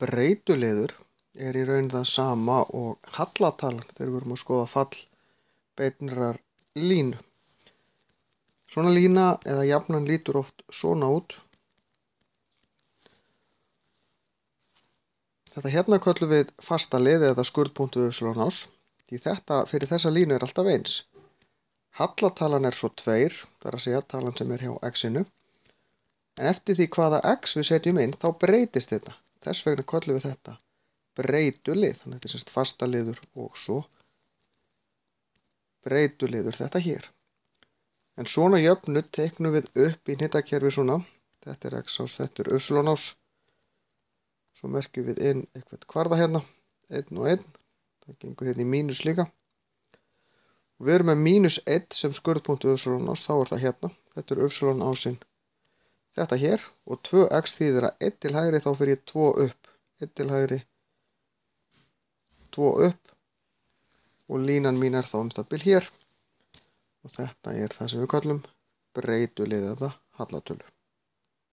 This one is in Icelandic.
Breytuliður í raun það sama og hallatalan þegar við erum að skoða fall beinnar línu. Svona lína eða jafnan lítur oft svona út. Þetta hérna köllum við fasta lið eða skurðpunktu y-ás, því þetta fyrir þessa línu er alltaf eins. Hallatalan er svo 2, það er að segja talan sem er hjá x-inu. En eftir því hvaða x við setjum inn, þá breytist þetta. Þess vegna köllum við þetta breytulið. Þannig að þetta er fasta liður og svo breytuliður þetta hér. En svona jöfnu teiknum við upp í hnitakerfi svona. Þetta er x-ás, þetta er y-ás. Svo merkjum við inn eitthvað kvarða hérna, 1 og 1. Það gengur hérna í mínus líka. Og við erum með mínus 1 sem skurðpunktu y-ás, þá er það hérna. Þetta er y-ásinn. Þetta hér og 2x þýðir að 1 til hægri þá fyrir ég 2 upp. 1 til hægri, 2 upp og línan mín er þá það bil hér. Og þetta er það sem við kallum breytulið eða hallatölu.